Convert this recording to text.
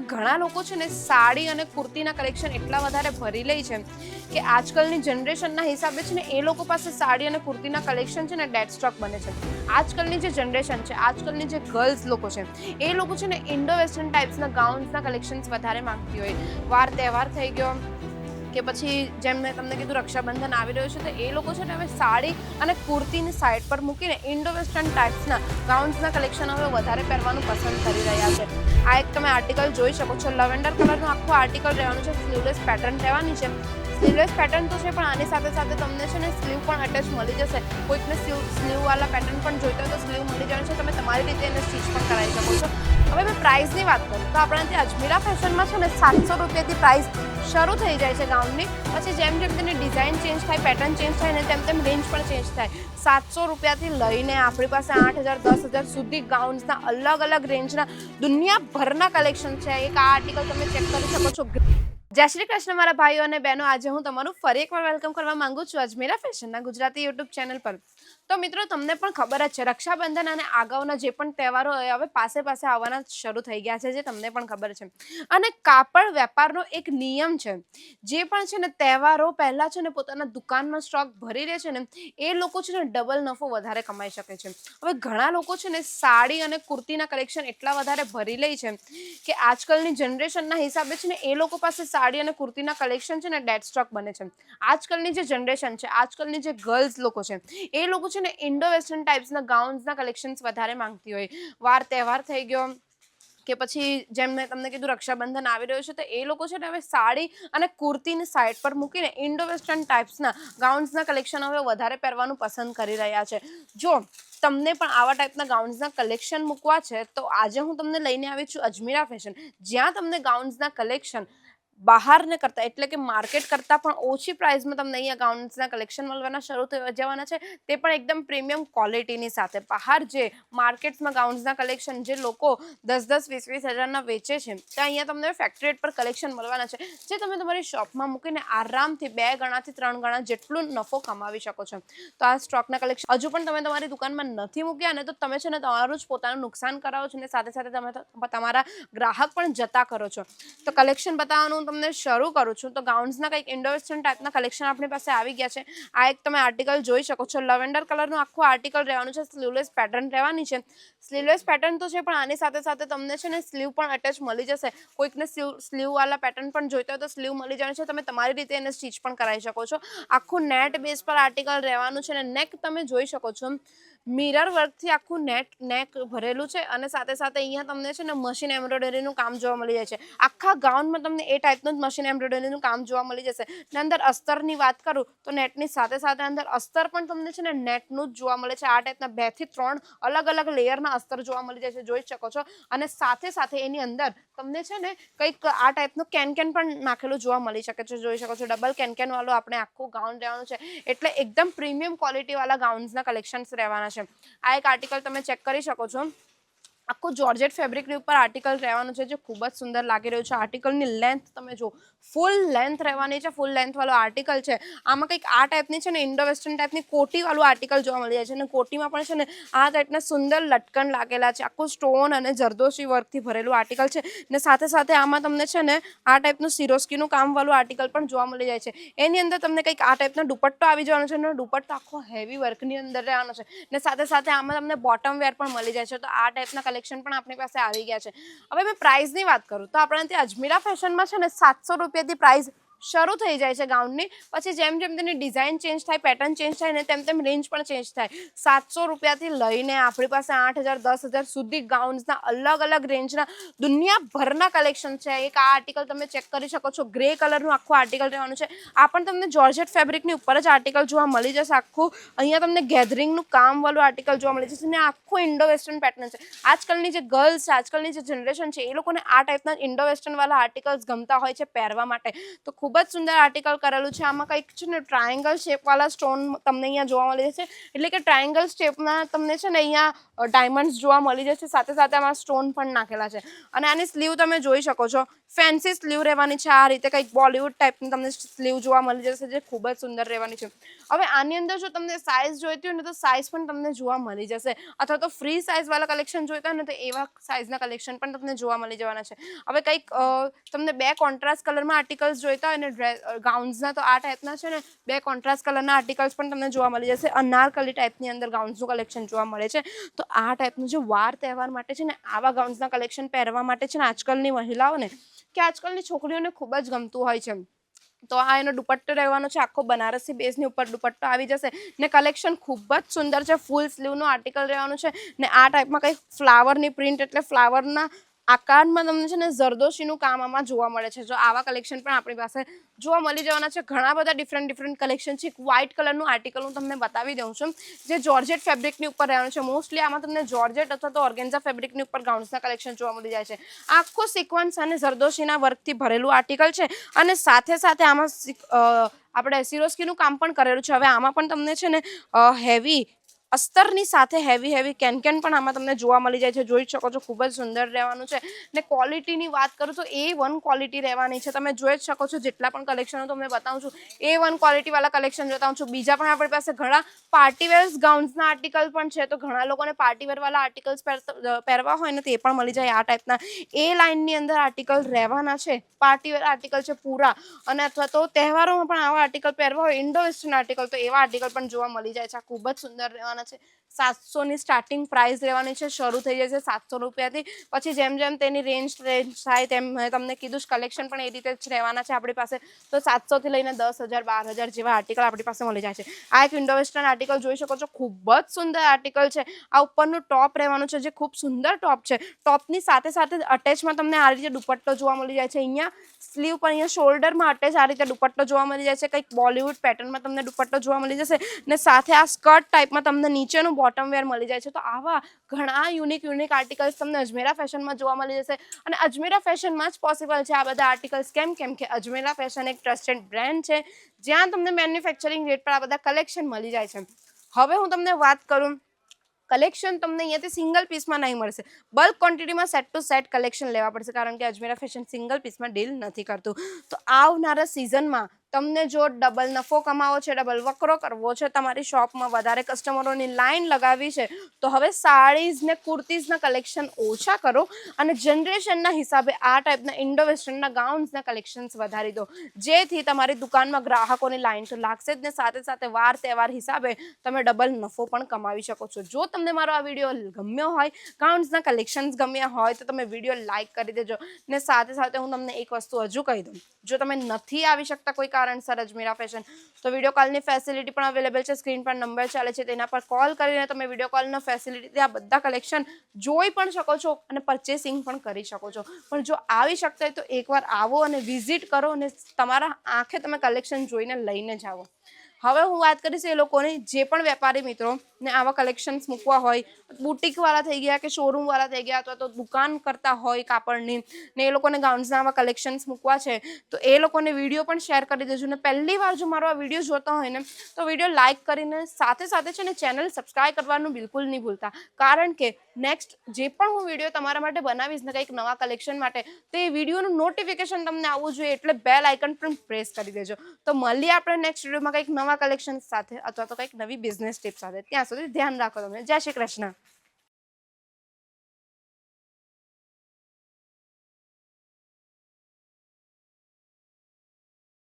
હવે ઘણા લોકો છે ને સાડી અને કુર્તીના કલેક્શન એટલા વધારે ભરી લે છે કે આજકાલની જનરેશનના હિસાબે છે ને એ લોકો પાસે સાડી અને કુર્તીના કલેક્શન છે ને ડેડ સ્ટોક બને છે. આજકાલની જે જનરેશન છે, આજકાલની જે ગર્લ્સ લોકો છે, એ લોકો છે ને ઇન્ડો વેસ્ટર્ન ટાઈપ્સના ગાઉન્સના કલેક્શન્સ વધારે માંગતી હોય. વાર તહેવાર થઈ ગયો કે પછી જેમ મેં તમને કીધું રક્ષાબંધન આવી રહ્યું છે, તો એ લોકો છે ને હવે સાડી અને કુર્તીની સાઈડ પર મૂકીને ઇન્ડો વેસ્ટર્ન ટાઈપ્સના ગાઉન્સના કલેક્શન હવે વધારે પહેરવાનું પસંદ કરી રહ્યા છે. આ એક તમે આર્ટિકલ જોઈ શકો છો. લવેન્ડર કલરનું આખું આર્ટિકલ રહેવાનું છે. સ્લીવલેસ પેટર્ન રહેવાની છે. સ્લીવલેસ પેટર્ન તો છે, પણ આની સાથે સાથે તમને છે ને સ્લીવ પણ અટેચ મળી જશે. કોઈકને સ્લીવવાળા પેટર્ન પણ જોઈતો હોય તો સ્લીવ મળી જવાનું છે. તમે તમારી રીતે એને સ્ટીચ પણ કરાવી શકો છો. હવે મેં પ્રાઇસની વાત કરું તો આપણા ત્યાં અજમીરા ફેશનમાં છે ને 700 રૂપિયાથી પ્રાઇસ શરૂ થઈ જાય છે ગાઉનની. પછી જેમ જેમ તેની ડિઝાઇન ચેન્જ થાય, પેટર્ન ચેન્જ થાય ને તેમ તેમ રેન્જ પણ ચેન્જ થાય. 700 રૂપિયાથી લઈને આપણી પાસે 8,000 10,000 સુધી ગાઉન્સના અલગ અલગ રેન્જના દુનિયાભરના કલેક્શન છે. એક આ આર્ટિકલ તમે ચેક કરી શકો છો. જય શ્રી કૃષ્ણ મારા ભાઈઓ અને બહેનો. આજે હું તમારું ફરી એકવાર વેલકમ કરવા માંગુ છું અજમેરા ફેશનના ગુજરાતી યુટ્યુબ ચેનલ પર. તો મિત્રો, તમને પણ ખબર જ છે રક્ષાબંધન અને આગળના જે પણ તહેવારો હવે પાસે આવવાના શરૂ થઈ ગયા છે, જે તમને પણ ખબર છે. અને કાપડ વેપારનો એક નિયમ છે, જે પણ છે ને તહેવારો પહેલા છે ને પોતાના દુકાનમાં સ્ટોક ભરી રહે છે ને એ લોકો છે ને ડબલ નફો વધારે કમાઈ શકે છે. હવે ઘણા લોકો છે ને સાડી અને કુર્તીના કલેક્શન એટલા વધારે ભરી લે છે કે આજકાલની જનરેશનના હિસાબે છે ને એ લોકો પાસે સાડી અને કુર્તીના કલેક્શન છે ને ડેડ સ્ટોક બને છે. આજકાલની જે જનરેશન છે, આજકાલની જે ગર્લ્સ લોકો છે, એ લોકો છે ને ઇન્ડો વેસ્ટર્ન ટાઈપ્સના ગાઉન્સના કલેક્શન્સ વધારે માંગતી હોય. વાર તહેવાર થઈ ગયો કે પછી જેમ મેં તમને કીધું રક્ષાબંધન આવી રહ્યું છે, તો એ લોકો છે ને હવે સાડી અને કુર્તીની સાઈડ પર મૂકીને ઇન્ડો વેસ્ટર્ન ટાઈપ્સના ગાઉન્સના કલેક્શન હવે વધારે પહેરવાનું પસંદ કરી રહ્યા છે. જો તમને પણ આવા ટાઈપના ગાઉન્સના કલેક્શન મૂકવા છે, તો આજે હું તમને લઈને આવી છું અજમીરા ફેશન, જ્યાં તમને ગાઉન્સના કલેક્શન બહારને કરતા એટલે કે માર્કેટ કરતાં પણ ઓછી પ્રાઇસમાં તમને અહીંયા ગાઉન્સના કલેક્શન મળવાના શરૂ થઈ જવાના છે. તે પણ એકદમ પ્રીમિયમ ક્વોલિટીની સાથે. બહાર જે માર્કેટ્સમાં ગાઉન્સના કલેક્શન જે લોકો 10-10 20-20 હજારના વેચે છે, તો અહીંયા તમને ફેક્ટરી રેટ પર કલેક્શન મળવાના છે, જે તમે તમારી શોપમાં મૂકીને આરામથી 2 ગણાથી 3 ગણા જેટલું નફો કમાવી શકો છો. તો આ સ્ટોકના કલેક્શન હજુ પણ તમે તમારી દુકાનમાં નથી મૂક્યા ને, તો તમે છે ને તમારું જ પોતાનું નુકસાન કરાવો છો, ને સાથે સાથે તમે તમારા ગ્રાહક પણ જતા કરો છો. તો કલેક્શન બતાવવાનું તમને શરૂ કરું છું. તો ગાઉન્સના કંઈક ઇન્ડો વેસ્ટર્ન ટાઈપના કલેક્શન આપણી પાસે આવી ગયા છે. આ એક તમે આર્ટિકલ જોઈ શકો છો. લવેન્ડર કલરનું આખું આર્ટિકલ રહેવાનું છે. સ્લીવલેસ પેટર્ન રહેવાની છે. સ્લીવલેસ પેટર્ન તો છે, પણ આની સાથે સાથે તમને છે ને સ્લીવ પણ અટેચ મળી જશે. કોઈકને સ્લીવવાળા પેટર્ન પણ જોઈતો હોય તો સ્લીવ મળી જવાનું છે. તમે તમારી રીતે એને સ્ટીચ પણ કરાવી શકો છો. આખું નેટ બેઝ પર આર્ટિકલ રહેવાનું છે. ને નેક તમે જોઈ શકો છો, મિરર વર્કથી આખું નેક ભરેલું છે. અને સાથે સાથે અહીંયા તમને છે ને મશીન એમ્બ્રોઇડરીનું કામ જોવા મળી જાય છે. આખા ગાઉનમાં તમને એ ટાઈપનું જ મશીન એમ્બ્રોઇડરીનું કામ જોવા મળી જશે. ને અંદર અસ્તરની વાત કરું તો નેટની સાથે સાથે અંદર અસ્તર પણ તમને છે ને નેટનું જ જોવા મળે છે. આ ટાઈપના 2 થી 3 અલગ અલગ લેયરના અસ્તર જોવા મળી જાય છે, જોઈ શકો છો. અને સાથે સાથે એની અંદર તમને છે ને કંઈક આ ટાઈપનું કેન પણ નાખેલું જોવા મળી શકે છે, જોઈ શકો છો. ડબલ કેન વાળું આપણે આખું ગાઉન રહેવાનું છે, એટલે એકદમ પ્રીમિયમ ક્વોલિટીવાળા ગાઉન્સના કલેક્શન્સ રહેવાના છે. આ એક આર્ટિકલ તમે ચેક કરી શકો છો. આખું જોર્જેટ ફેબ્રિકની ઉપર આર્ટિકલ રહેવાનું છે, જે ખૂબ જ સુંદર લાગી રહ્યું છે. આર્ટિકલની લેન્થ તમે જો, ફૂલ લેન્થ રહેવાની છે. ફૂલ લેન્થવાળો આર્ટિકલ છે. આમાં કંઈક આ ટાઈપની છે ને ઇન્ડો વેસ્ટર્ન ટાઈપની કોટીવાળું આર્ટિકલ જોવા મળી જાય છે. અને કોટીમાં પણ છે ને આ ટાઈપના સુંદર લટકન લાગેલા છે. આખું સ્ટોન અને જરદોશી વર્કથી ભરેલું આર્ટિકલ છે. ને સાથે સાથે આમાં તમને છે ને આ ટાઈપનું સિરોસ્કીનું કામવાળું આર્ટિકલ પણ જોવા મળી જાય છે. એની અંદર તમને કંઈક આ ટાઈપનો દુપટ્ટો આવી જવાનો છે. અને દુપટ્ટો આખો હેવી વર્કની અંદર રહેવાનો છે. ને સાથે સાથે આમાં તમને બોટમ વેર પણ મળી જાય છે. તો આ ટાઈપના કલેક્શન પણ આપણી પાસે આવી ગયા છે. હવે મેં પ્રાઇસની વાત કરું તો આપણા ત્યાં અજમીરા ફેશનમાં છે ને 700 રૂપિયાથી પ્રાઇસ શરૂ થઈ જાય છે ગાઉનની. પછી જેમ જેમ તેની ડિઝાઇન ચેન્જ થાય, પેટર્ન ચેન્જ થાય ને તેમ તેમ રેન્જ પણ ચેન્જ થાય. 700 રૂપિયાથી લઈને આપણી પાસે 8,000 10,000 સુધી ગાઉન્સના અલગ અલગ રેન્જના દુનિયાભરના કલેક્શન છે. એક આ આર્ટિકલ તમે ચેક કરી શકો છો. ગ્રે કલરનું આખું આર્ટિકલ રહેવાનું છે. આ પણ તમને જોર્જેટ ફેબ્રિકની ઉપર જ આર્ટિકલ જોવા મળી જશે. આખું અહીંયા તમને ગેધરિંગનું કામવાળું આર્ટિકલ જોવા મળી જશે. અને આખું ઇન્ડો વેસ્ટર્ન પેટર્ન છે. આજકાલની જે ગર્લ્સ છે, આજકાલની જે જનરેશન છે, એ લોકોને આ ટાઈપના ઇન્ડો વેસ્ટર્ન વાળા આર્ટિકલ્સ ગમતા હોય છે પહેરવા માટે. તો ખૂબ ખૂબ જ સુંદર આર્ટિકલ કરેલું છે. આમાં કંઈક છે ને ટ્રાયંગલ શેપવાળા સ્ટોન તમને અહીંયા જોવા મળી જશે, એટલે કે ટ્રાયંગલ શેપના તમને છે ને અહીંયા ડાયમંડ્સ જોવા મળી જશે, સાથે સાથે આમાં સ્ટોન પણ નાખેલા છે. અને આની સ્લીવ તમે જોઈ શકો છો, ફેન્સી સ્લીવ રહેવાની છે. આ રીતે કંઈક બોલિવૂડ ટાઈપની તમને સ્લીવ જોવા મળી જશે, જે ખૂબ જ સુંદર રહેવાની છે. હવે આની અંદર જો તમને સાઇઝ જોઈતી હોય ને તો સાઇઝ પણ તમને જોવા મળી જશે, અથવા તો ફ્રી સાઇઝવાળા કલેક્શન જોઈતા હોય ને તો એવા સાઇઝના કલેક્શન પણ તમને જોવા મળી જવાના છે. હવે કંઈક તમને 2 કોન્ટ્રાસ્ટ કલરમાં આર્ટિકલ્સ જોઈતા હોય ને ગાઉન્સના, તો આ ટાઈપના છે ને 2 કોન્ટ્રાસ્ટ કલરના આર્ટિકલ્સ પણ તમને જોવા મળી જશે. અનારકલી ટાઈપની અંદર ગાઉન્સનું કલેક્શન જોવા મળે છે. તો આ ટાઈપનું જે વાર તહેવાર માટે છે ને આવા ગાઉન્સના કલેક્શન પહેરવા માટે છે ને આજકાલની મહિલાઓને કે આજકાલની છોકરીઓને ખૂબ જ ગમતું હોય છે. તો આ એનો દુપટ્ટો રહેવાનો છે, આખો બનારસી બેઝની ઉપર દુપટ્ટો આવી જશે ને કલેક્શન ખૂબ જ સુંદર છે. ફૂલ સ્લીવનું આર્ટિકલ રહેવાનું છે ને આ ટાઈપમાં કંઈક ફ્લાવરની પ્રિન્ટ, એટલે ફ્લાવરના આકારમાં તમને છે ને જરદોશીનું કામ આમાં જોવા મળે છે. જો આવા કલેક્શન પણ આપણી પાસે જોવા મળી જવાના છે. ઘણા બધા ડિફરન્ટ કલેક્શન છે. એક વ્હાઇટ કલરનું આર્ટિકલ હું તમને બતાવી દઉં છું, જે જોર્જેટ ફેબ્રિકની ઉપર રહેવાનું છે. મોસ્ટલી આમાં તમને જોર્જેટ અથવા તો ઓર્ગેન્ઝા ફેબ્રિકની ઉપર ગાઉન્સના કલેક્શન જોવા મળી જાય છે. આખું સિક્વન્સ અને જરદોશીના વર્કથી ભરેલું આર્ટિકલ છે અને સાથે સાથે આમાં આપણે સિરોસ્કીનું કામ પણ કરેલું છે. હવે આમાં પણ તમને છે ને હેવી અસ્તરની સાથે હેવી કેન પણ આમાં તમને જોવા મળી જાય છે. જોઈ શકો છો, ખૂબ જ સુંદર રહેવાનું છે. ને ક્વોલિટીની વાત કરું તો A1 ક્વોલિટી રહેવાની છે. તમે જોઈ જ શકો છો, જેટલા પણ કલેક્શનો તમને બતાવું છું A1 ક્વોલિટીવાળા કલેક્શન બતાવું છું. બીજા પણ આપણી પાસે ઘણા પાર્ટીવેર્સ ગાઉન્સના આર્ટિકલ પણ છે. તો ઘણા લોકોને પાર્ટીવેરવાળા આર્ટિકલ્સ પહેરવા હોય ને તો એ પણ મળી જાય. આ ટાઈપના એ લાઇનની અંદર આર્ટિકલ રહેવાના છે. પાર્ટીવેર આર્ટિકલ છે પૂરા, અને અથવા તો તહેવારોમાં પણ આવા આર્ટિકલ પહેરવા હોય, ઇન્ડો વેસ્ટર્ન આર્ટિકલ, તો એવા આર્ટિકલ પણ જોવા મળી જાય છે. આ ખૂબ જ સુંદર રહેવાના છે. 700ની સ્ટાર્ટિંગ પ્રાઇસ રહેવાની છે, શરૂ થઈ જશે 700 રૂપિયાથી. પછી જેમ જેમ તેની રેન્જ થાય તેમ મેં તમને કીધું, કલેક્શન પણ એ રીતે જ રહેવાના છે આપણી પાસે. તો 700થી લઈને 10,000 12,000 જેવા આર્ટિકલ આપણી પાસે મળી જાય છે. આ એક ઇન્ડો વેસ્ટર્ન આર્ટિકલ જોઈ શકો છો, ખૂબ જ સુંદર આર્ટિકલ છે. આ ઉપરનું ટોપ રહેવાનું છે, જે ખૂબ સુંદર ટોપ છે. ટોપની સાથે સાથે અટેચમાં તમને આ રીતે દુપટ્ટો જોવા મળી જાય છે. અહીંયા સ્લીવ પર, અહીંયા શોલ્ડરમાં અટેચ આ રીતે દુપટ્ટો જોવા મળી જાય છે. કંઈક બોલિવૂડ પેટર્નમાં તમને દુપટ્ટો જોવા મળી જશે ને સાથે આ સ્કર્ટ ટાઈપમાં તમને નીચેનું બોટમ વેર મળી જાય છે. તો આવા ઘણા યુનિક આર્ટિકલ્સ તમને અજમેરા ફેશનમાં જોવા મળી જશે. અને અજમેરા ફેશનમાં જ પોસિબલ છે આ બધા આર્ટિકલ્સ. કેમ કે અજમેરા ફેશન એક ટ્રસ્ટેડ બ્રાન્ડ છે, જ્યાં તમને મેન્યુફેક્ચરિંગ રેટ પર આ બધા કલેક્શન મળી જાય છે. હવે હું તમને વાત કરું, કલેક્શન તમને અહીંયાથી સિંગલ પીસમાં નહીં મળશે, બલ્ક ક્વોન્ટિટીમાં સેટ ટુ સેટ કલેક્શન લેવા પડશે, કારણ કે અજમેરા ફેશન સિંગલ પીસમાં ડીલ નથી કરતું. તો આવનારા સિઝનમાં તમને જો ડબલ નફો કમાવો છે, ડબલ વકરો કરવો છે, તમારી શોપમાં વધારે કસ્ટમરોની લાઈન લગાવી છે, તો હવે સાડીઝ ને કુર્તીઝના કલેક્શન ઓછા કરો અને જનરેશનના હિસાબે આ ટાઈપના ઇન્ડો વેસ્ટર્નના ગાઉન્સના કલેક્શન્સ વધારી દો, જેથી તમારી દુકાનમાં ગ્રાહકોની લાઈન તો લાગશે જ ને સાથે સાથે વાર તહેવાર હિસાબે તમે ડબલ નફો પણ કમાવી શકો છો. જો તમને મારો આ વિડીયો ગમ્યો હોય, ગાઉન્સના કલેક્શન્સ ગમ્યા હોય, તો તમે વિડીયો લાઇક કરી દેજો. ને સાથે સાથે હું તમને એક વસ્તુ હજુ કહી દઉં, જો તમે નથી આવી શકતા કોઈ કારણસર અજમેરા ફેશન, તો વિડીયો કોલની ફેસિલિટી પણ અવેલેબલ છે. સ્ક્રીન પર નંબર ચાલે છે, તેના પર કોલ કરીને તમે વિડીયો કોલના ફેસિલિટીથી આ બધા કલેક્શન જોઈ પણ શકો છો અને પરચેસિંગ પણ કરી શકો છો. પણ જો આવી શકતા હોય તો એકવાર આવો અને વિઝિટ કરો અને તમારા આંખે તમે કલેક્શન જોઈને લઈને જાઓ. હવે હું વાત કરીશ એ લોકોની, જે પણ વેપારી મિત્રો ને આવા કલેક્શન્સ મૂકવા હોય, બુટિકવાળા થઈ ગયા કે શોરૂમવાળા થઈ ગયા, અથવા તો દુકાન કરતા હોય કાપડની ને એ લોકોને ગાઉન્સના આવા કલેક્શન્સ મૂકવા છે, તો એ લોકોને વિડીયો પણ શેર કરી દેજો. ને પહેલી વાર જો મારો આ વિડીયો જોતા હોય ને તો વિડીયો લાઇક કરીને સાથે સાથે છે ને ચેનલ સબસ્ક્રાઈબ કરવાનું બિલકુલ નહીં ભૂલતા, કારણ કે નેક્સ્ટ જે પણ હું વિડીયો તમારા માટે બનાવીશ ને કંઈક નવા કલેક્શન માટે, તો એ વિડીયોનું નોટિફિકેશન તમને આવવું જોઈએ, એટલે બેલ આઇકન પણ પ્રેસ કરી દેજો. તો મળીએ આપણે નેક્સ્ટ વિડીયોમાં કંઈક નવા કલેક્શન સાથે અથવા તો કંઈક નવી બિઝનેસ ટિપ સાથે. ત્યાં સુધી ધ્યાન રાખો તમે. જય શ્રી કૃષ્ણ.